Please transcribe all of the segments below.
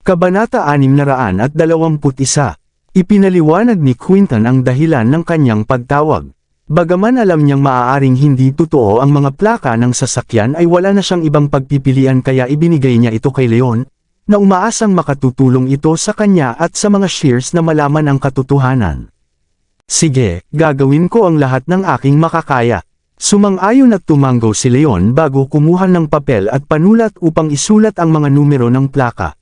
Kabanata 621. Ipinaliwanag ni Quinton ang dahilan ng kanyang pagtawag. Bagaman alam niyang maaaring hindi totoo ang mga plaka ng sasakyan ay wala na siyang ibang pagpipilian kaya ibinigay niya ito kay Leon, na umaasang makatutulong ito sa kanya at sa mga shears na malaman ang katotohanan. Sige, gagawin ko ang lahat ng aking makakaya. Sumang-ayon at tumango si Leon bago kumuha ng papel at panulat upang isulat ang mga numero ng plaka.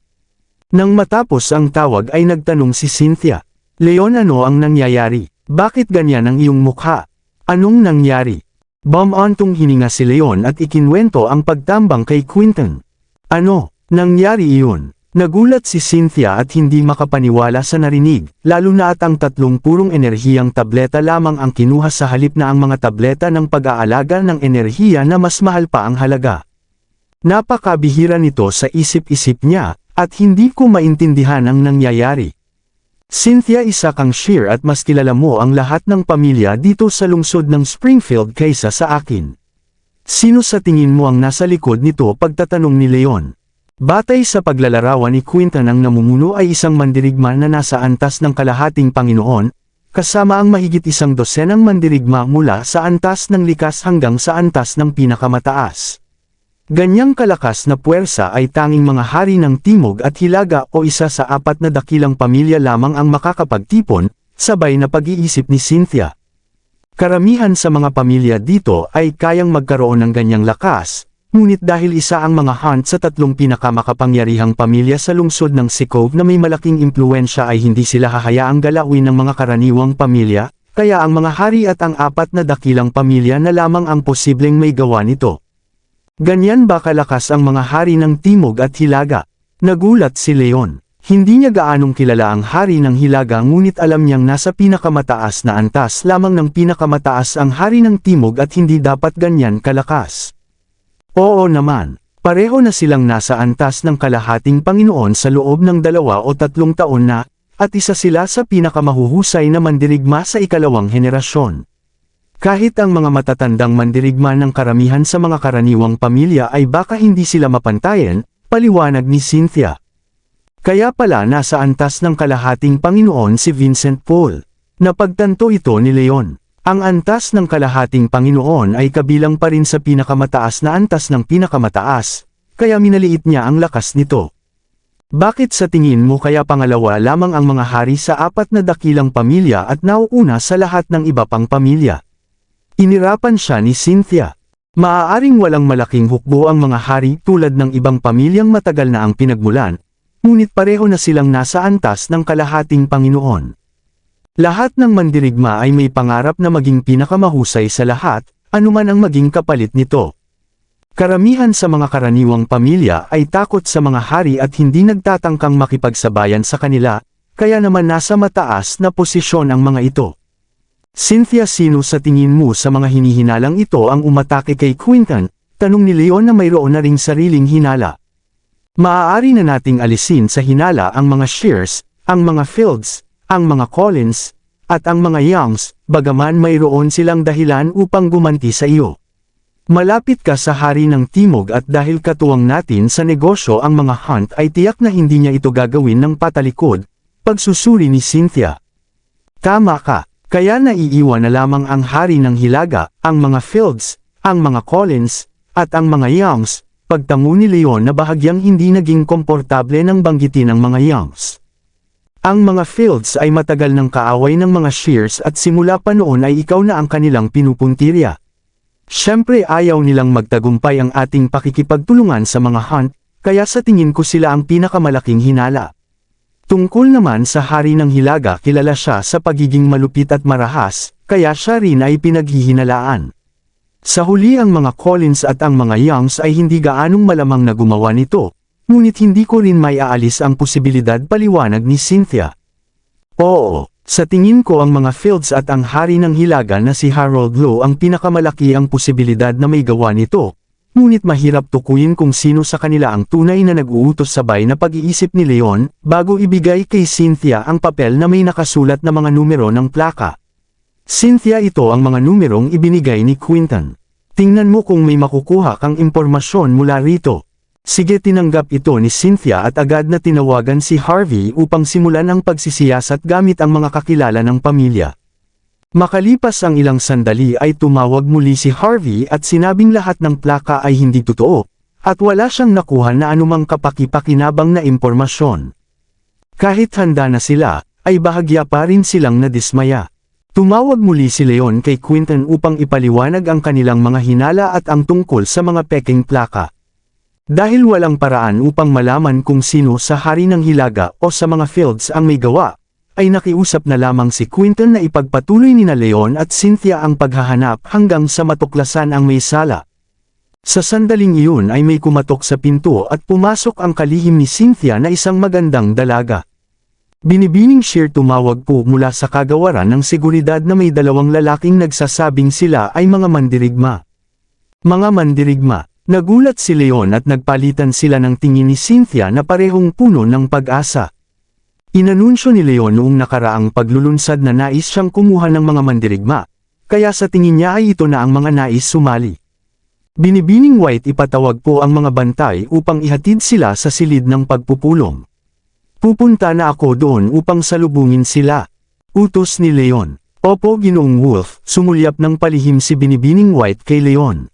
Nang matapos ang tawag ay nagtanong si Cynthia, "Leon, ano ang nangyayari? Bakit ganyan ang iyong mukha? Anong nangyari?" Bumantong hininga si Leon at ikinwento ang pagtambang kay Quinton. "Ano, nangyari iyon?" Nagulat si Cynthia at hindi makapaniwala sa narinig, lalo na at ang 3 purong enerhiyang tableta lamang ang kinuha sa halip na ang mga tableta ng pag-aalaga ng enerhiya na mas mahal pa ang halaga. Napakabihira nito sa isip-isip niya, at hindi ko maintindihan ang nangyayari. "Cynthia, isa kang shear at mas kilala mo ang lahat ng pamilya dito sa lungsod ng Springfield kaysa sa akin. Sino sa tingin mo ang nasa likod nito?" Pagtatanong ni Leon. Batay sa paglalarawan ni Quinton, ang namumuno ay isang mandirigma na nasa antas ng kalahating Panginoon, kasama ang mahigit 100 mandirigma mula sa antas ng likas hanggang sa antas ng pinakamataas. Ganyang kalakas na puwersa ay tanging mga hari ng Timog at Hilaga o isa sa 4 na dakilang pamilya lamang ang makakapagtipon, sabay na pag-iisip ni Cynthia. Karamihan sa mga pamilya dito ay kayang magkaroon ng ganyang lakas, ngunit dahil isa ang mga Hunt sa 3 pinakamakapangyarihang pamilya sa lungsod ng Sikov na may malaking impluensya ay hindi sila hahayaang galawin ng mga karaniwang pamilya, kaya ang mga hari at ang 4 na dakilang pamilya na lamang ang posibleng may gawa nito. Ganyan ba kalakas ang mga hari ng Timog at Hilaga? Nagulat si Leon. Hindi niya gaanong kilala ang hari ng Hilaga ngunit alam niyang nasa pinakamataas na antas lamang ng pinakamataas ang hari ng Timog at hindi dapat ganyan kalakas. Oo naman, pareho na silang nasa antas ng kalahating Panginoon sa loob ng 2 o 3 taon na, at isa sila sa pinakamahuhusay na mandirigma sa ikalawang henerasyon. Kahit ang mga matatandang mandirigma ng karamihan sa mga karaniwang pamilya ay baka hindi sila mapantayan, paliwanag ni Cynthia. Kaya pala nasa antas ng kalahating Panginoon si Vincent Paul. Napagtanto ito ni Leon. Ang antas ng kalahating Panginoon ay kabilang pa rin sa pinakamataas na antas ng pinakamataas, kaya minaliit niya ang lakas nito. Bakit sa tingin mo kaya pangalawa lamang ang mga hari sa 4 na dakilang pamilya at nauuna sa lahat ng iba pang pamilya? Inirapan siya ni Cynthia. Maaaring walang malaking hukbo ang mga hari tulad ng ibang pamilyang matagal na ang pinagmulan, ngunit pareho na silang nasa antas ng kalahating Panginoon. Lahat ng mandirigma ay may pangarap na maging pinakamahusay sa lahat, anuman ang maging kapalit nito. Karamihan sa mga karaniwang pamilya ay takot sa mga hari at hindi nagtatangkang makipagsabayan sa kanila, kaya naman nasa mataas na posisyon ang mga ito. Cynthia, sino sa tingin mo sa mga hinihinalang ito ang umatake kay Quinton? Tanong ni Leon na mayroon na ring sariling hinala. Maaari na nating alisin sa hinala ang mga Shears, ang mga Fields, ang mga Collins, at ang mga Youngs, bagaman mayroon silang dahilan upang gumanti sa iyo. Malapit ka sa hari ng Timog at dahil katuwang natin sa negosyo ang mga Hunt ay tiyak na hindi niya ito gagawin ng patalikod, pagsusuri ni Cynthia. Tama ka. Kaya naiiwan na lamang ang hari ng Hilaga, ang mga Fields, ang mga Collins, at ang mga Youngs, pagtango ni Leon na bahagyang hindi naging komportable nang banggitin ang mga Youngs. Ang mga Fields ay matagal ng kaaway ng mga Shears at simula pa noon ay ikaw na ang kanilang pinupuntirya. Siyempre ayaw nilang magtagumpay ang ating pakikipagtulungan sa mga Hunt, kaya sa tingin ko sila ang pinakamalaking hinala. Tungkol naman sa hari ng Hilaga, kilala siya sa pagiging malupit at marahas, kaya siya rin ay pinaghihinalaan. Sa huli ang mga Collins at ang mga Youngs ay hindi gaanong malamang na gumawa nito, ngunit hindi ko rin may aalis ang posibilidad, paliwanag ni Cynthia. Oo, sa tingin ko ang mga Fields at ang hari ng Hilaga na si Harold Lowe ang pinakamalaki ang posibilidad na may gawa nito. Ngunit mahirap tukuyin kung sino sa kanila ang tunay na nag-uutos, sabay na pag-iisip ni Leon, bago ibigay kay Cynthia ang papel na may nakasulat na mga numero ng plaka. Cynthia, ito ang mga numerong ibinigay ni Quinton. Tingnan mo kung may makukuha kang impormasyon mula rito. Sige, tinanggap ito ni Cynthia at agad na tinawagan si Harvey upang simulan ang pagsisiyasat gamit ang mga kakilala ng pamilya. Makalipas ang ilang sandali ay tumawag muli si Harvey at sinabing lahat ng plaka ay hindi totoo, at wala siyang nakuha na anumang kapaki-pakinabang na impormasyon. Kahit handa na sila, ay bahagya pa rin silang nadismaya. Tumawag muli si Leon kay Quinton upang ipaliwanag ang kanilang mga hinala at ang tungkol sa mga peking plaka. Dahil walang paraan upang malaman kung sino sa hari ng Hilaga o sa mga fields ang may gawa, ay nakiusap na lamang si Quinton na ipagpatuloy nina Leon at Cynthia ang paghahanap hanggang sa matuklasan ang may sala. Sa sandaling iyon ay may kumatok sa pinto at pumasok ang kalihim ni Cynthia na isang magandang dalaga. Binibining Shear, tumawag po mula sa kagawaran ng seguridad na may dalawang lalaking nagsasabing sila ay mga mandirigma. Mga mandirigma. Nagulat si Leon at nagpalitan sila ng tingin ni Cynthia na parehong puno ng pag-asa. Inanunsyo ni Leon noong nakaraang paglulunsad na nais siyang kumuha ng mga mandirigma, kaya sa tingin niya ay ito na ang mga nais sumali. Binibining White, ipatawag po ang mga bantay upang ihatid sila sa silid ng pagpupulong. Pupunta na ako doon upang salubungin sila. Utos ni Leon. Opo, Ginoong Wolf, sumulyap ng palihim si Binibining White kay Leon.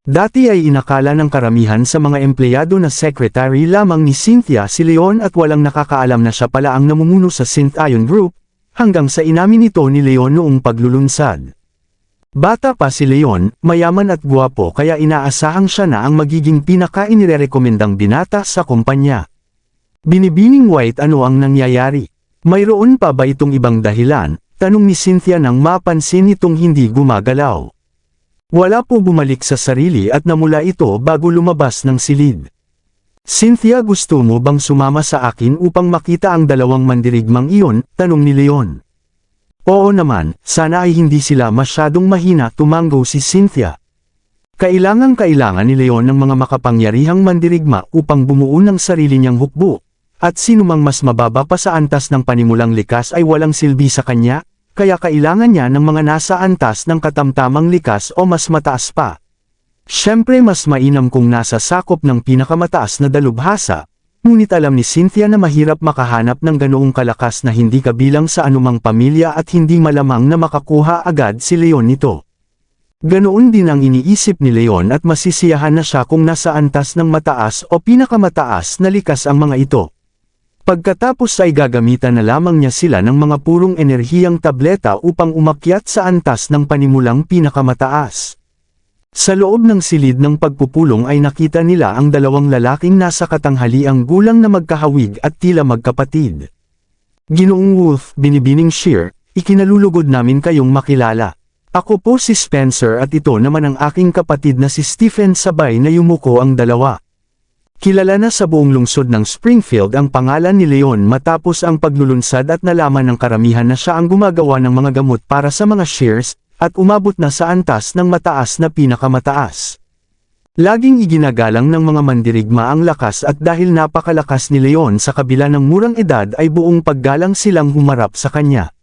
Dati ay inakala ng karamihan sa mga empleyado na secretary lamang ni Cynthia si Leon at walang nakakaalam na siya pala ang namumuno sa Synth-Ion Group, hanggang sa inamin ito ni Leon noong paglulunsad. Bata pa si Leon, mayaman at guwapo, kaya inaasahang siya na ang magiging pinaka-inirekomendang binata sa kumpanya. Binibining White, ano ang nangyayari? Mayroon pa ba itong ibang dahilan? Tanong ni Cynthia nang mapansin itong hindi gumagalaw. Wala po, bumalik sa sarili at namula ito bago lumabas ng silid. Cynthia, gusto mo bang sumama sa akin upang makita ang dalawang mandirigmang iyon? Tanong ni Leon. Oo naman, sana ay hindi sila masyadong mahina, tumanggo si Cynthia. Kailangan ni Leon ng mga makapangyarihang mandirigma upang bumuo ng sarili niyang hukbo, at sinumang mas mababa pa sa antas ng panimulang likas ay walang silbi sa kanya. Kaya kailangan niya ng mga nasa antas ng katamtamang likas o mas mataas pa. Siyempre mas mainam kung nasa sakop ng pinakamataas na dalubhasa, ngunit alam ni Cynthia na mahirap makahanap ng ganoong kalakas na hindi kabilang sa anumang pamilya at hindi malamang na makakuha agad si Leon nito. Ganoon din ang iniisip ni Leon at masisiyahan na siya kung nasa antas ng mataas o pinakamataas na likas ang mga ito. Pagkatapos ay gagamitan na lamang niya sila ng mga purong enerhiyang tableta upang umakyat sa antas ng panimulang pinakamataas. Sa loob ng silid ng pagpupulong ay nakita nila ang dalawang lalaking nasa katanghaliang gulang na magkahawig at tila magkapatid. Ginoong Wolf, Binibining Shear, ikinalulugod namin kayong makilala. Ako po si Spencer at ito naman ang aking kapatid na si Stephen, sabay na yumuko ang dalawa. Kilala na sa buong lungsod ng Springfield ang pangalan ni Leon matapos ang paglulunsad at nalaman ng karamihan na siya ang gumagawa ng mga gamot para sa mga shares, at umabot na sa antas ng mataas na pinakamataas. Laging iginagalang ng mga mandirigma ang lakas at dahil napakalakas ni Leon sa kabila ng murang edad ay buong paggalang silang humarap sa kanya.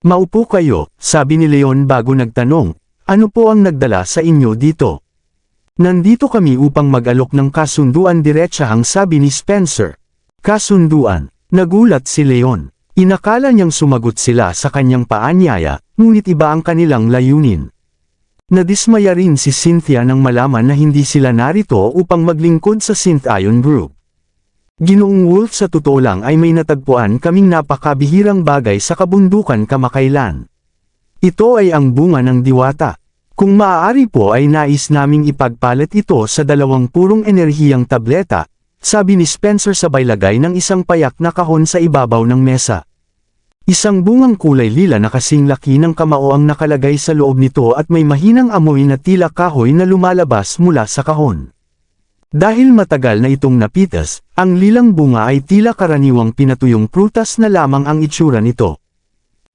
Maupo kayo, sabi ni Leon bago nagtanong, ano po ang nagdala sa inyo dito? Nandito kami upang mag-alok ng kasunduan, diretsahang sabi ni Spencer. Kasunduan. Nagulat si Leon. Inakala niyang sumagot sila sa kanyang paanyaya, ngunit iba ang kanilang layunin. Nadismaya rin si Cynthia nang malaman na hindi sila narito upang maglingkod sa Synth-Ion Group. Ginoong Wolf, sa totoo lang ay may natagpuan kaming napakabihirang bagay sa kabundukan kamakailan. Ito ay ang bunga ng diwata. Kung maaari po ay nais naming ipagpalit ito sa dalawang purong enerhiyang tableta, sabi ni Spencer sabay lagay ng isang payak na kahon sa ibabaw ng mesa. Isang bungang kulay lila na kasing laki ng kamao ang nakalagay sa loob nito at may mahinang amoy na tila kahoy na lumalabas mula sa kahon. Dahil matagal na itong napitas, ang lilang bunga ay tila karaniwang pinatuyong prutas na lamang ang itsura nito.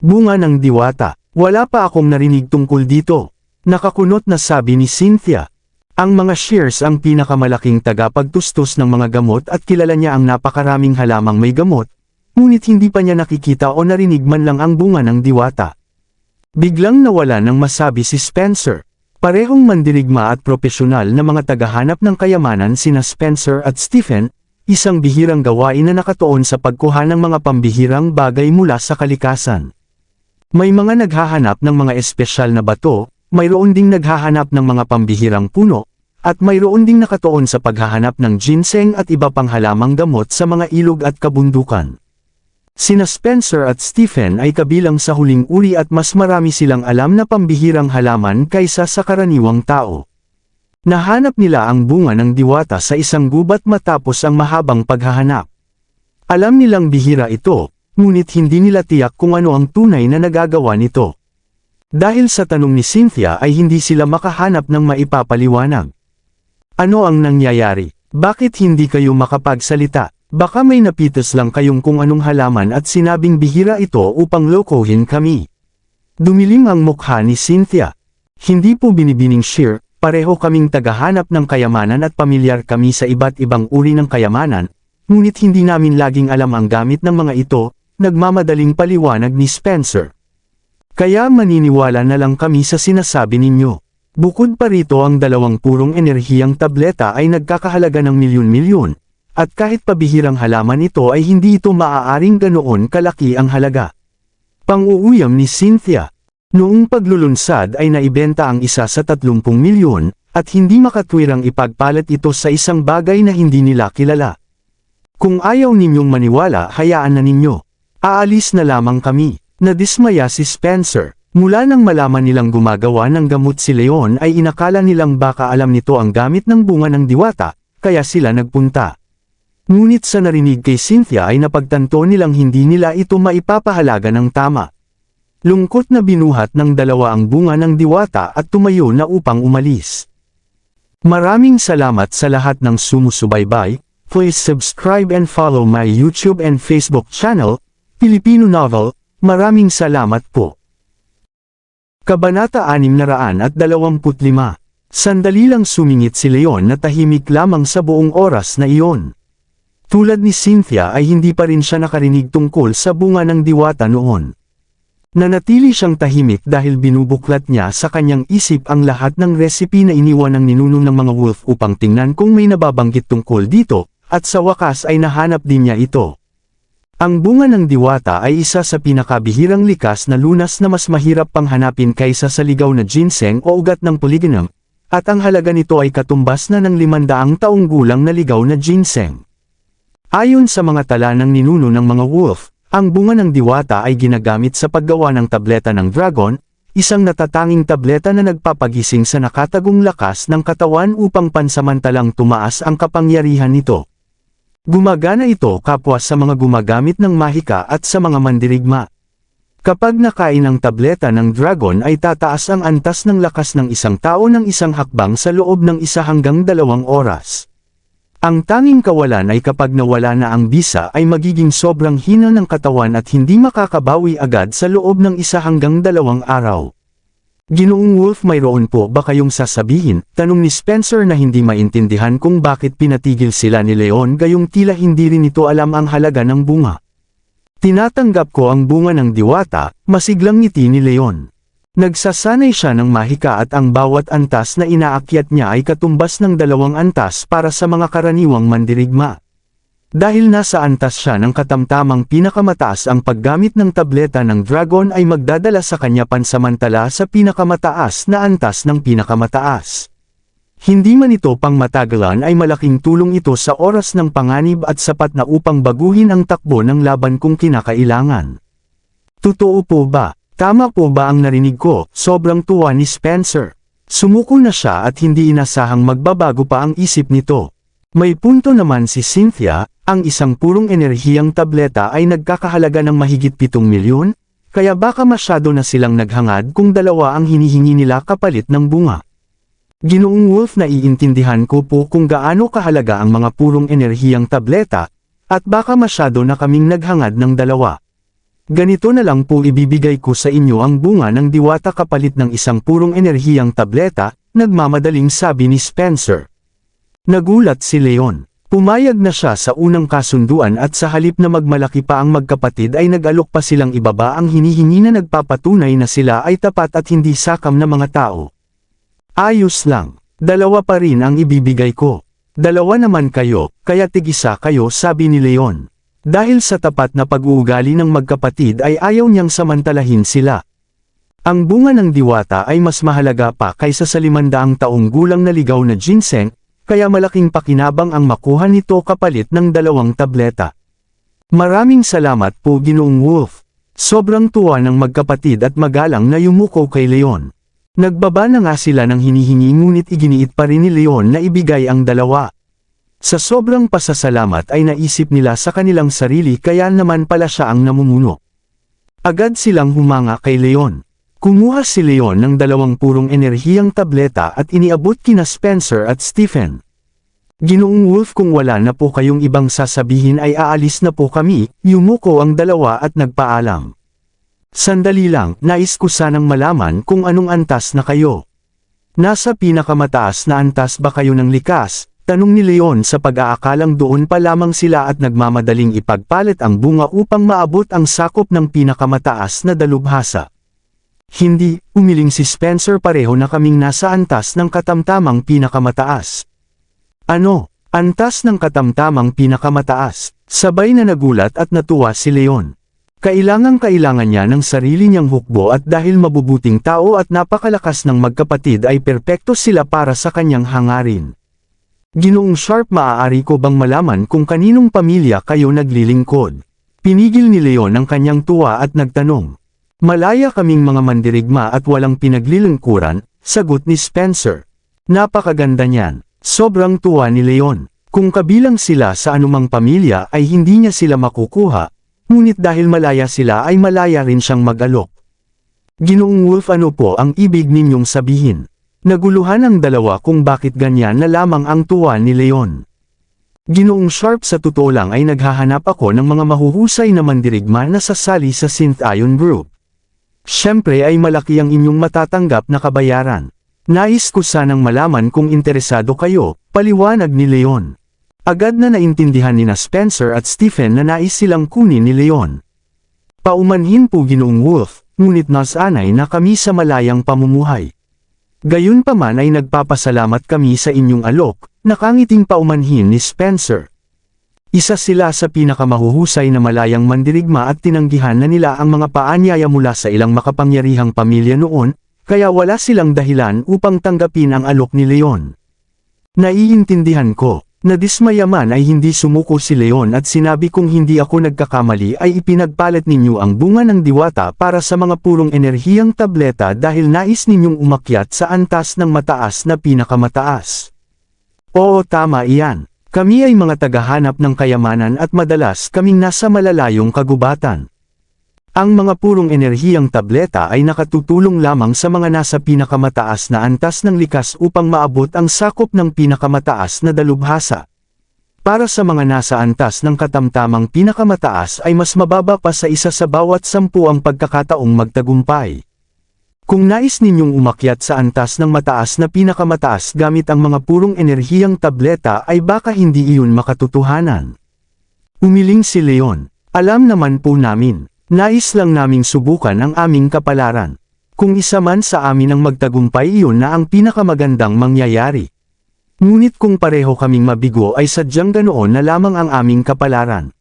Bunga ng diwata. Wala pa akong narinig tungkol dito. Nakakunot na sabi ni Cynthia. Ang mga shares ang pinakamalaking tagapagtustos ng mga gamot at kilala niya ang napakaraming halamang may gamot, ngunit hindi pa niya nakikita o narinig man lang ang bunga ng diwata. Biglang nawala ng masabi si Spencer. Parehong mandirigma at propesyonal na mga tagahanap ng kayamanan sina Spencer at Stephen, isang bihirang gawain na nakatuon sa pagkuha ng mga pambihirang bagay mula sa kalikasan. May mga naghahanap ng mga espesyal na bato, mayroon ding naghahanap ng mga pambihirang puno, at mayroon ding nakatuon sa paghahanap ng ginseng at iba pang halamang gamot sa mga ilog at kabundukan. Sina Spencer at Stephen ay kabilang sa huling uri at mas marami silang alam na pambihirang halaman kaysa sa karaniwang tao. Nahanap nila ang bunga ng diwata sa isang gubat matapos ang mahabang paghahanap. Alam nilang bihira ito, ngunit hindi nila tiyak kung ano ang tunay na nagagawa nito. Dahil sa tanong ni Cynthia ay hindi sila makahanap ng maipapaliwanag. Ano ang nangyayari? Bakit hindi kayo makapagsalita? Baka may napitas lang kayong kung anong halaman at sinabing bihira ito upang lokohin kami. Dumilim ang mukha ni Cynthia. Hindi po binibining sheer, pareho kaming tagahanap ng kayamanan at pamilyar kami sa iba't ibang uri ng kayamanan, ngunit hindi namin laging alam ang gamit ng mga ito, nagmamadaling paliwanag ni Spencer. Kaya maniniwala na lang kami sa sinasabi ninyo. Bukod pa rito ang dalawang purong enerhiyang tableta ay nagkakahalaga ng milyon-milyon. At kahit pabihirang halaman ito ay hindi ito maaaring ganoon kalaki ang halaga. Pang-uuyam ni Cynthia. Noong paglulunsad ay naibenta ang isa sa 30 milyon, at hindi makatwirang ipagpalit ito sa isang bagay na hindi nila kilala. Kung ayaw ninyong maniwala, hayaan na ninyo. Aalis na lamang kami. Nadismaya si Spencer. Mula nang malaman nilang gumagawa ng gamot si Leon ay inakala nilang baka alam nito ang gamit ng bunga ng diwata, kaya sila nagpunta. Ngunit sa narinig kay Cynthia ay napagtanto nilang hindi nila ito maipapahalaga ng tama. Lungkot na binuhat ng dalawa ang bunga ng diwata at tumayo na upang umalis. Maraming salamat sa lahat ng sumusubaybay. Please subscribe and follow my YouTube and Facebook channel, Filipino Novel. Maraming salamat po. Kabanata 625. Sandali lang sumingit si Leon na tahimik lamang sa buong oras na iyon. Tulad ni Cynthia ay hindi pa rin siya nakarinig tungkol sa bunga ng diwata noon. Nanatili siyang tahimik dahil binubuklat niya sa kanyang isip ang lahat ng recipe na iniwan ng ninuno ng mga wolf upang tingnan kung may nababanggit tungkol dito, at sa wakas ay nahanap din niya ito. Ang bunga ng diwata ay isa sa pinakabihirang likas na lunas na mas mahirap pang hanapin kaysa sa ligaw na ginseng o ugat ng polygonum, at ang halaga nito ay katumbas na ng 500 taong gulang na ligaw na ginseng. Ayon sa mga tala ng ninuno ng mga wolf, ang bunga ng diwata ay ginagamit sa paggawa ng tableta ng dragon, isang natatanging tableta na nagpapagising sa nakatagong lakas ng katawan upang pansamantalang tumaas ang kapangyarihan nito. Gumagana ito kapwa sa mga gumagamit ng mahika at sa mga mandirigma. Kapag nakain ang tableta ng dragon ay tataas ang antas ng lakas ng isang tao ng isang hakbang sa loob ng 1 hanggang 2 oras. Ang tanging kawalan ay kapag nawala na ang bisa ay magiging sobrang hina ng katawan at hindi makakabawi agad sa loob ng 1 hanggang 2 araw. Ginoong Wolf, mayroon po ba kayong sasabihin? Tanong ni Spencer na hindi maintindihan kung bakit pinatigil sila ni Leon gayong tila hindi rin ito alam ang halaga ng bunga. Tinatanggap ko ang bunga ng diwata, masiglang ngiti ni Leon. Nagsasanay siya ng mahika at ang bawat antas na inaakyat niya ay katumbas ng 2 antas para sa mga karaniwang mandirigma. Dahil nasa antas siya ng katamtamang pinakamataas, ang paggamit ng tableta ng dragon ay magdadala sa kanya pansamantala sa pinakamataas na antas ng pinakamataas. Hindi man ito pang matagalan ay malaking tulong ito sa oras ng panganib at sapat na upang baguhin ang takbo ng laban kung kinakailangan. Totoo po ba? Tama po ba ang narinig ko? Sobrang tuwa ni Spencer. Sumuko na siya at hindi inasahang magbabago pa ang isip nito. May punto naman si Cynthia, ang isang purong enerhiyang tableta ay nagkakahalaga ng mahigit 7 milyon, kaya baka masyado na silang naghangad kung 2 ang hinihingi nila kapalit ng bunga. Ginoong Wolf, naiintindihan ko po kung gaano kahalaga ang mga purong enerhiyang tableta, at baka masyado na kaming naghangad ng 2. Ganito na lang po, ibibigay ko sa inyo ang bunga ng diwata kapalit ng isang purong enerhiyang tableta, nagmamadaling sabi ni Spencer. Nagulat si Leon. Pumayag na siya sa unang kasunduan at sa halip na magmalaki pa ang magkapatid ay nag-alok pa silang ibaba ang hinihingi na nagpapatunay na sila ay tapat at hindi sakam na mga tao. Ayos lang. 2 pa rin ang ibibigay ko. 2 naman kayo, kaya tig-1 kayo, sabi ni Leon. Dahil sa tapat na pag-uugali ng magkapatid ay ayaw niyang samantalahin sila. Ang bunga ng diwata ay mas mahalaga pa kaysa sa 500 taong gulang na ligaw na ginseng, kaya malaking pakinabang ang makuha nito kapalit ng 2 tableta. Maraming salamat po, Ginoong Wolf. Sobrang tuwa ng magkapatid at magalang na yumuko kay Leon. Nagbaba na nga sila ng hinihingi ngunit iginiit pa rin ni Leon na ibigay ang 2. Sa sobrang pasasalamat ay naisip nila sa kanilang sarili kaya naman pala siya ang namumuno. Agad silang humanga kay Leon. Kumuha si Leon ng 2 purong enerhiyang tableta at iniabot kina Spencer at Stephen. Ginoong Wolf, kung wala na po kayong ibang sasabihin ay aalis na po kami, yumuko ang 2 at nagpaalam. Sandali lang, nais ko sanang malaman kung anong antas na kayo. Nasa pinakamataas na antas ba kayo ng likas? Tanong ni Leon sa pag-aakalang doon pa lamang sila at nagmamadaling ipagpalit ang bunga upang maabot ang sakop ng pinakamataas na dalubhasa. Hindi, umiling si Spencer, pareho na kaming nasa antas ng katamtamang pinakamataas. Ano? Antas ng katamtamang pinakamataas? Sabay na nagulat at natuwa si Leon. Kailangan niya ng sarili niyang hukbo at dahil mabubuting tao at napakalakas ng magkapatid ay perpekto sila para sa kanyang hangarin. Ginoong Sharp, maaari ko bang malaman kung kaninong pamilya kayo naglilingkod? Pinigil ni Leon ang kanyang tuwa at nagtanong. Malaya kaming mga mandirigma at walang pinaglilingkuran, sagot ni Spencer. Napakaganda niyan. Sobrang tuwa ni Leon. Kung kabilang sila sa anumang pamilya ay hindi niya sila makukuha, ngunit dahil malaya sila ay malaya rin siyang mag-alok. Ginoong Wolf, ano po ang ibig ninyong sabihin? Naguluhan ang 2 kung bakit ganyan na lamang ang tuwa ni Leon. Ginoong Sharp, sa totoo lang ay naghahanap ako ng mga mahuhusay na mandirigma na sasali sa Synth Ion Group. Siyempre ay malaki ang inyong matatanggap na kabayaran. Nais ko sanang malaman kung interesado kayo, paliwanag ni Leon. Agad na naintindihan ni Spencer at Stephen na nais silang kunin ni Leon. Paumanhin po, Ginoong Wolf, ngunit nasanay na kami sa malayang pamumuhay. Gayunpaman ay nagpapasalamat kami sa inyong alok, nakangiting paumanhin ni Spencer. Isa sila sa pinakamahuhusay na malayang mandirigma at tinanggihan na nila ang mga paanyaya mula sa ilang makapangyarihang pamilya noon, kaya wala silang dahilan upang tanggapin ang alok ni Leon. Naiintindihan ko. Nadismaya man ay hindi sumuko si Leon at sinabi, kung hindi ako nagkakamali ay ipinagpalit ninyo ang bunga ng diwata para sa mga purong enerhiyang tableta dahil nais ninyong umakyat sa antas ng mataas na pinakamataas. Oo, tama iyan. Kami ay mga tagahanap ng kayamanan at madalas kaming nasa malalayong kagubatan. Ang mga purong enerhiyang tableta ay nakatutulong lamang sa mga nasa pinakamataas na antas ng likas upang maabot ang sakop ng pinakamataas na dalubhasa. Para sa mga nasa antas ng katamtamang pinakamataas ay mas mababa pa sa 1 sa bawat 10 ang pagkakataong magtagumpay. Kung nais ninyong umakyat sa antas ng mataas na pinakamataas gamit ang mga purong enerhiyang tableta ay baka hindi iyon makatotohanan. Umiling si Leon. Alam naman po namin. Nais lang naming subukan ang aming kapalaran. Kung isa man sa amin ang magtagumpay, iyon na ang pinakamagandang mangyayari. Ngunit kung pareho kaming mabigo ay sadyang ganoon na lamang ang aming kapalaran.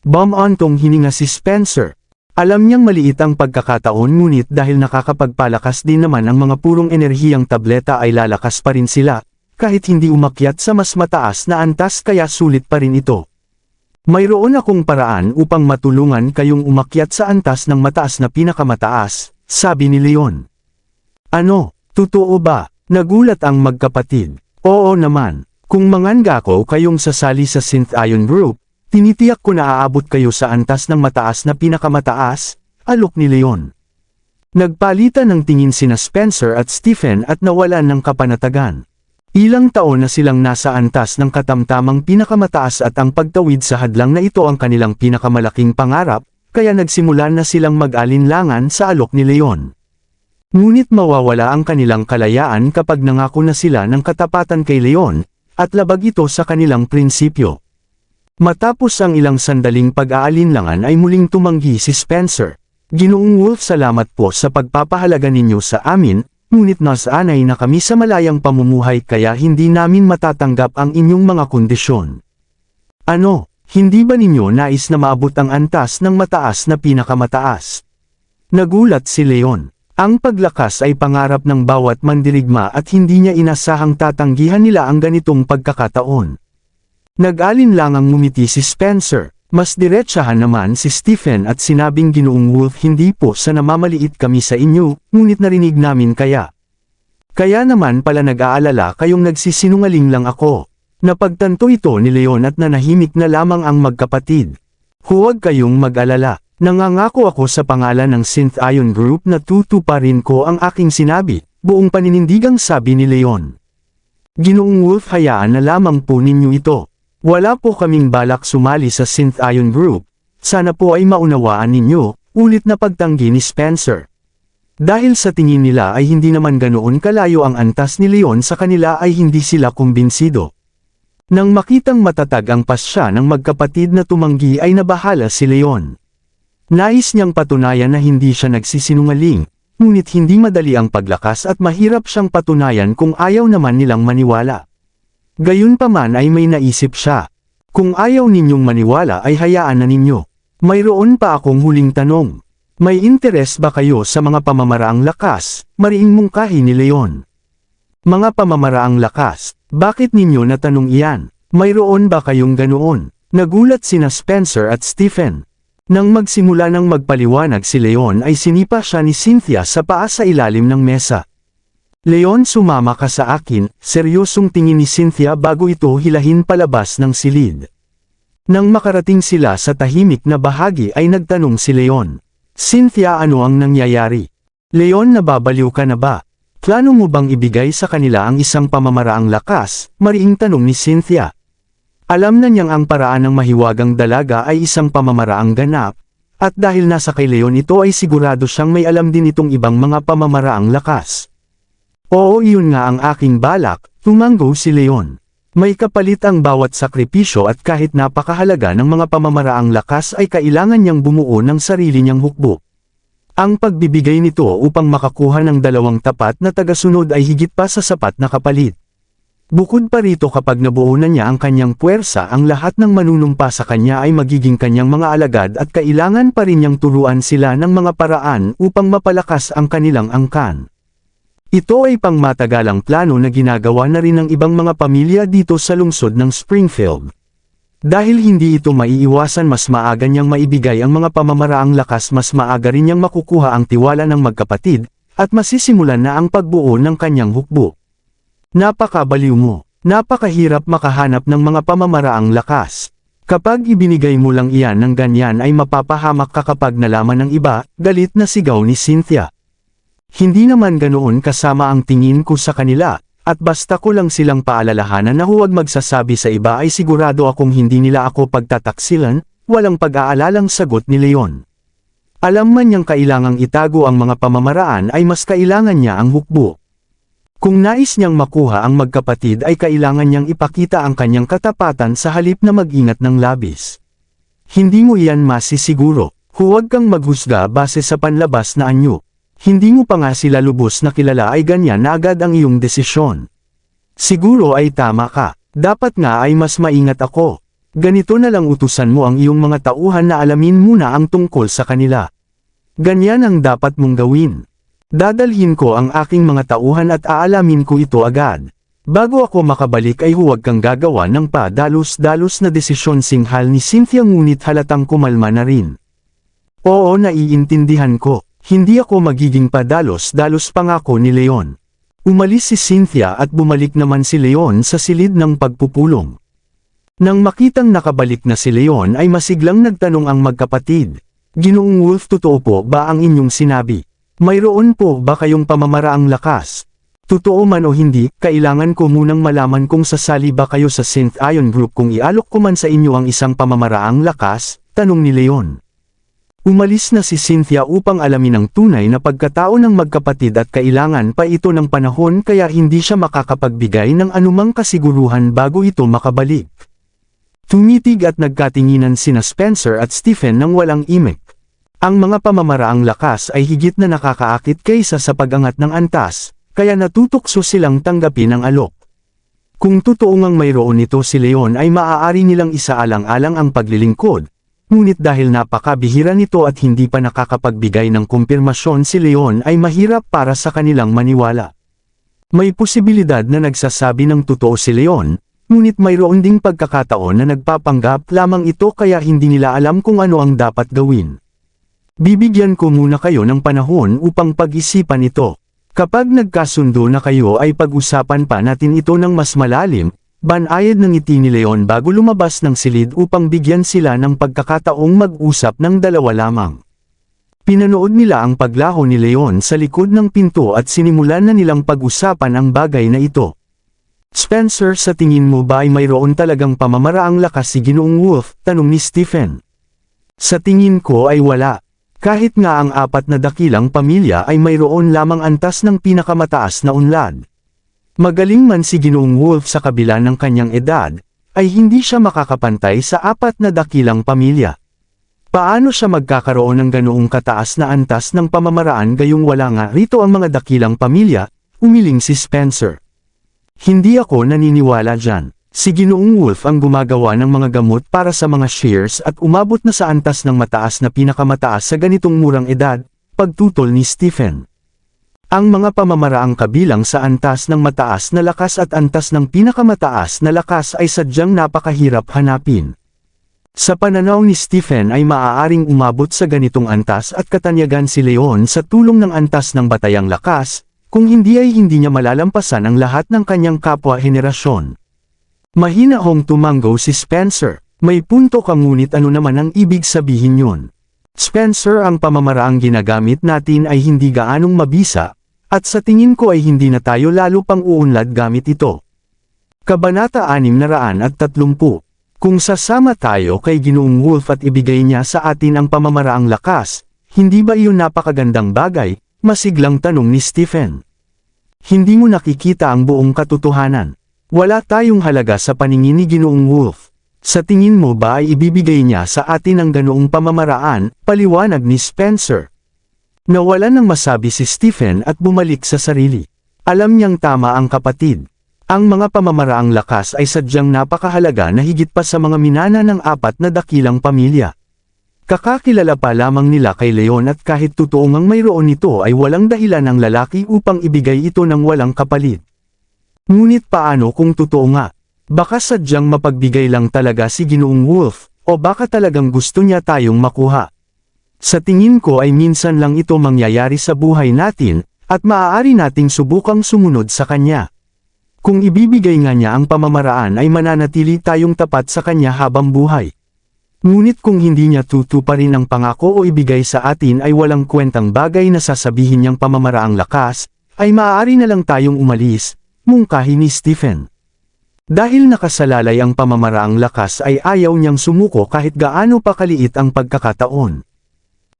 Bumantong hininga si Spencer. Alam niyang maliit ang pagkakataon ngunit dahil nakakapagpalakas din naman ang mga purong enerhiyang tableta ay lalakas pa rin sila, kahit hindi umakyat sa mas mataas na antas, kaya sulit pa rin ito. Mayroon akong paraan upang matulungan kayong umakyat sa antas ng mataas na pinakamataas, sabi ni Leon. Ano, totoo ba? Nagulat ang magkapatid. Oo naman, kung manganga ko kayong sasali sa Synth Ion Group, tinitiyak ko na aabot kayo sa antas ng mataas na pinakamataas, alok ni Leon. Nagpalitan ng tingin sina Spencer at Stephen at nawalan ng kapanatagan. Ilang taon na silang nasa antas ng katamtamang pinakamataas at ang pagtawid sa hadlang na ito ang kanilang pinakamalaking pangarap, kaya nagsimulan na silang mag-alinlangan sa alok ni Leon. Ngunit mawawala ang kanilang kalayaan kapag nangako na sila ng katapatan kay Leon, at labag ito sa kanilang prinsipyo. Matapos ang ilang sandaling pag-aalinlangan ay muling tumanggi si Spencer. Ginoong Wolf, salamat po sa pagpapahalaga ninyo sa amin, ngunit nasanay na kami sa malayang pamumuhay kaya hindi namin matatanggap ang inyong mga kondisyon. Ano, hindi ba ninyo nais na maabot ang antas ng mataas na pinakamataas? Nagulat si Leon. Ang paglakas ay pangarap ng bawat mandirigma at hindi niya inasahang tatanggihan nila ang ganitong pagkakataon. Nag-alinlangang ngumiti si Spencer. Mas diretsahan naman si Stephen at sinabing Ginoong Wolf hindi po sa namamaliit kami sa inyo, ngunit narinig namin kaya. Kaya naman pala nag-aalala kayong nagsisinungaling lang ako. Napagtanto ito ni Leon at nanahimik na lamang ang magkapatid. Huwag kayong mag-alala. Nangangako ako sa pangalan ng Synth Ion Group na tutuparin ko ang aking sinabi, buong paninindigang sabi ni Leon. Ginoong Wolf, hayaan na lamang po ninyo ito. Wala po kaming balak sumali sa Synth Ion Group, sana po ay maunawaan ninyo, ulit na pagtanggi ni Spencer. Dahil sa tingin nila ay hindi naman ganoon kalayo ang antas ni Leon sa kanila ay hindi sila kumbinsido. Nang makitang matatag ang pasya ng magkapatid na tumanggi ay nabahala si Leon. Nais niyang patunayan na hindi siya nagsisinungaling, ngunit hindi madali ang paglakas at mahirap siyang patunayan kung ayaw naman nilang maniwala. Gayunpaman ay may naisip siya. Kung ayaw ninyong maniwala ay hayaan na ninyo. Mayroon pa akong huling tanong. May interes ba kayo sa mga pamamaraang lakas? Mariing mungkahi ni Leon. Mga pamamaraang lakas, bakit ninyo natanong iyan? Mayroon ba kayong ganoon? Nagulat sina Spencer at Stephen. Nang magsimula ng magpaliwanag si Leon ay sinipa siya ni Cynthia sa paa sa ilalim ng mesa. Leon, sumama ka sa akin, seryosong tingin ni Cynthia bago ito hilahin palabas ng silid. Nang makarating sila sa tahimik na bahagi ay nagtanong si Leon. Cynthia, ano ang nangyayari? Leon, nababaliw ka na ba? Plano mo bang ibigay sa kanila ang isang pamamaraang lakas? Mariing tanong ni Cynthia. Alam na niyang ang paraan ng mahiwagang dalaga ay isang pamamaraang ganap, at dahil nasa kay Leon ito ay sigurado siyang may alam din itong ibang mga pamamaraang lakas. Oo, iyon nga ang aking balak, tumanggo si Leon. May kapalit ang bawat sakripisyo at kahit napakahalaga ng mga pamamaraang lakas ay kailangan niyang bumuo ng sarili niyang hukbo. Ang pagbibigay nito upang makakuha ng dalawang tapat na tagasunod ay higit pa sa sapat na kapalit. Bukod pa rito, kapag nabuo na niya ang kanyang puwersa, ang lahat ng manunumpa sa kanya ay magiging kanyang mga alagad at kailangan pa rin niyang turuan sila ng mga paraan upang mapalakas ang kanilang angkan. Ito ay pangmatagalang plano na ginagawa na rin ng ibang mga pamilya dito sa lungsod ng Springfield. Dahil hindi ito maiiwasan, mas maaga niyang maibigay ang mga pamamaraang lakas, mas maaga rin niyang makukuha ang tiwala ng magkapatid, at masisimulan na ang pagbuo ng kanyang hukbo. Napakabaliw mo. Napakahirap makahanap ng mga pamamaraang lakas. Kapag ibinigay mo lang iyan ng ganyan ay mapapahamak ka kapag nalaman ng iba, galit na sigaw ni Cynthia. Hindi naman ganoon kasama ang tingin ko sa kanila, at basta ko lang silang paalalahanan na huwag magsasabi sa iba ay sigurado akong hindi nila ako pagtataksilan, walang pag-aalalang sagot ni Leon. Alam man niyang kailangang itago ang mga pamamaraan ay mas kailangan niya ang hukbo. Kung nais niyang makuha ang magkapatid ay kailangan niyang ipakita ang kanyang katapatan sa halip na mag-ingat ng labis. Hindi mo iyan masisiguro. Huwag kang maghusga base sa panlabas na anyo. Hindi mo pa nga sila lubos na kilala ay ganyan na agad ang iyong desisyon. Siguro ay tama ka. Dapat nga ay mas maingat ako. Ganito na lang, utusan mo ang iyong mga tauhan na alamin muna ang tungkol sa kanila. Ganyan ang dapat mong gawin. Dadalhin ko ang aking mga tauhan at aalamin ko ito agad. Bago ako makabalik ay huwag kang gagawa ng padalos-dalos na desisyon, singhal ni Cynthia, ngunit halatang kumalma na rin. Oo, naiintindihan ko. Hindi ako magiging padalos-dalos, pangako ni Leon. Umalis si Cynthia at bumalik naman si Leon sa silid ng pagpupulong. Nang makitang nakabalik na si Leon ay masiglang nagtanong ang magkapatid. Ginoong Wolf, totoo po ba ang inyong sinabi? Mayroon po ba kayong pamamaraang lakas? Totoo man o hindi, kailangan ko munang malaman kung sasali ba kayo sa Synth Ion Group. Kung ialok ko man sa inyo ang isang pamamaraang lakas, tanong ni Leon. Umalis na si Cynthia upang alamin ang tunay na pagkatao ng magkapatid at kailangan pa ito ng panahon kaya hindi siya makakapagbigay ng anumang kasiguruhan bago ito makabalik. Tumitig at nagkatinginan sina Spencer at Stephen nang walang imik. Ang mga pamamaraang lakas ay higit na nakakaakit kaysa sa pag-angat ng antas, kaya natutokso silang tanggapin ang alok. Kung totoo ngang mayroon nito si Leon ay maaari nilang isaalang-alang ang paglilingkod, ngunit dahil napakabihira nito at hindi pa nakakapagbigay ng kumpirmasyon si Leon ay mahirap para sa kanilang maniwala. May posibilidad na nagsasabi ng totoo si Leon, ngunit mayroon ding pagkakataon na nagpapanggap lamang ito kaya hindi nila alam kung ano ang dapat gawin. Bibigyan ko muna kayo ng panahon upang pag-isipan ito. Kapag nagkasundo na kayo ay pag-usapan pa natin ito ng mas malalim, banayad ng ngiti ni Leon bago lumabas ng silid upang bigyan sila ng pagkakataong mag-usap ng dalawa lamang. Pinanood nila ang paglaho ni Leon sa likod ng pinto at sinimulan na nilang pag-usapan ang bagay na ito. Spencer, sa tingin mo ba ay mayroon talagang pamamaraang lakas si Ginoong Wolf? Tanong ni Stephen. Sa tingin ko ay wala. Kahit nga ang 4 na dakilang pamilya ay mayroon lamang antas ng pinakamataas na unlad. Magaling man si Ginoong Wolf sa kabila ng kanyang edad, ay hindi siya makakapantay sa 4 na dakilang pamilya. Paano siya magkakaroon ng ganoong kataas na antas ng pamamaraan gayong wala nga rito ang mga dakilang pamilya? Umiling si Spencer. Hindi ako naniniwala dyan. Si Ginoong Wolf ang gumagawa ng mga gamot para sa mga shears at umabot na sa antas ng mataas na pinakamataas sa ganitong murang edad, pagtutol ni Stephen. Ang mga pamamaraang kabilang sa antas ng mataas na lakas at antas ng pinakamataas na lakas ay sadyang napakahirap hanapin. Sa pananaw ni Stephen ay maaaring umabot sa ganitong antas at katanyagan si Leon sa tulong ng antas ng batayang lakas, kung hindi ay hindi niya malalampasan ang lahat ng kanyang kapwa-henerasyon. Mahinahong tumanggo si Spencer. May punto ka ngunit ano naman ang ibig sabihin yun? Spencer, ang pamamaraang ginagamit natin ay hindi gaanong mabisa, at sa tingin ko ay hindi na tayo lalo pang uunlad gamit ito. Kabanata 630. Kung sasama tayo kay Ginoong Wolf at ibigay niya sa atin ang pamamaraang lakas, hindi ba iyon napakagandang bagay? Masiglang tanong ni Stephen. Hindi mo nakikita ang buong katotohanan. Wala tayong halaga sa paningin ni Ginoong Wolf. Sa tingin mo ba ay ibibigay niya sa atin ang ganoong pamamaraan? Paliwanag ni Spencer. Nawalan ng masabi si Stephen at bumalik sa sarili. Alam niyang tama ang kapatid. Ang mga pamamaraang lakas ay sadyang napakahalaga na higit pa sa mga minana ng 4 na dakilang pamilya. Kakakilala pa lamang nila kay Leon at kahit totoo ngang mayroon nito ay walang dahilan ng lalaki upang ibigay ito ng walang kapalit. Ngunit paano kung totoo nga? Baka sadyang mapagbigay lang talaga si Ginoong Wolf, o baka talagang gusto niya tayong makuha. Sa tingin ko ay minsan lang ito mangyayari sa buhay natin, at maaari nating subukang sumunod sa kanya. Kung ibibigay nga niya ang pamamaraan ay mananatili tayong tapat sa kanya habang buhay. Ngunit kung hindi niya tutuparin ang pangako o ibigay sa atin ay walang kwentang bagay na sasabihin niyang pamamaraang lakas, ay maaari na lang tayong umalis. Mungkahi ni Stephen. Dahil nakasalalay ang pamamaraang lakas ay ayaw niyang sumuko kahit gaano pa kaliit ang pagkakataon.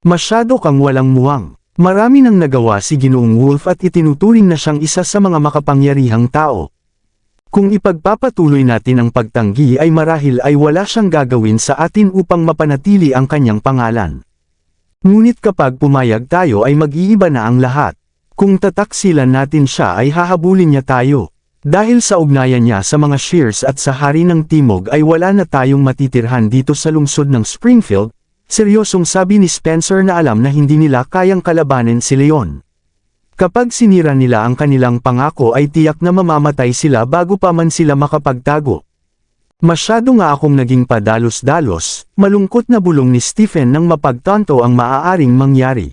Masyado kang walang muwang. Marami nang nagawa si Ginoong Wolf at itinuturing na siyang isa sa mga makapangyarihang tao. Kung ipagpapatuloy natin ang pagtanggi ay marahil ay wala siyang gagawin sa atin upang mapanatili ang kanyang pangalan. Ngunit kapag pumayag tayo ay mag-iiba na ang lahat. Kung tataksilan natin siya ay hahabulin niya tayo. Dahil sa ugnayan niya sa mga shears at sa Hari ng Timog ay wala na tayong matitirhan dito sa lungsod ng Springfield, seryosong sabi ni Spencer na alam na hindi nila kayang kalabanin si Leon. Kapag sinira nila ang kanilang pangako ay tiyak na mamamatay sila bago pa man sila makapagtago. Masyado nga akong naging padalos-dalos, malungkot na bulong ni Stephen nang mapagtanto ang maaaring mangyari.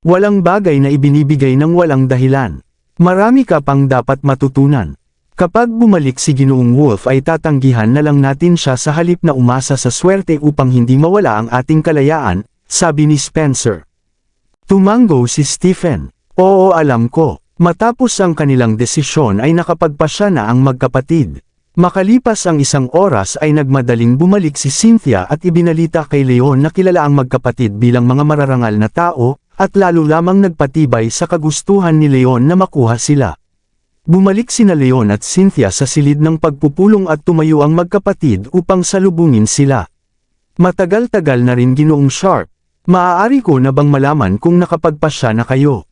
Walang bagay na ibinibigay ng walang dahilan. Marami ka pang dapat matutunan. Kapag bumalik si Ginoong Wolf ay tatanggihan na lang natin siya sa halip na umasa sa swerte upang hindi mawala ang ating kalayaan, sabi ni Spencer. Tumanggo si Stephen. Oo, alam ko. Matapos ang kanilang desisyon ay nakapagpasya na ang magkapatid. Makalipas ang 1 oras ay nagmadaling bumalik si Cynthia at ibinalita kay Leon na kilala ang magkapatid bilang mga mararangal na tao, at lalo lamang nagpatibay sa kagustuhan ni Leon na makuha sila. Bumalik sina Leon at Cynthia sa silid ng pagpupulong at tumayo ang magkapatid upang salubungin sila. Matagal-tagal na rin Ginoong Sharp. Maaari ko na bang malaman kung nakapagpasya na kayo?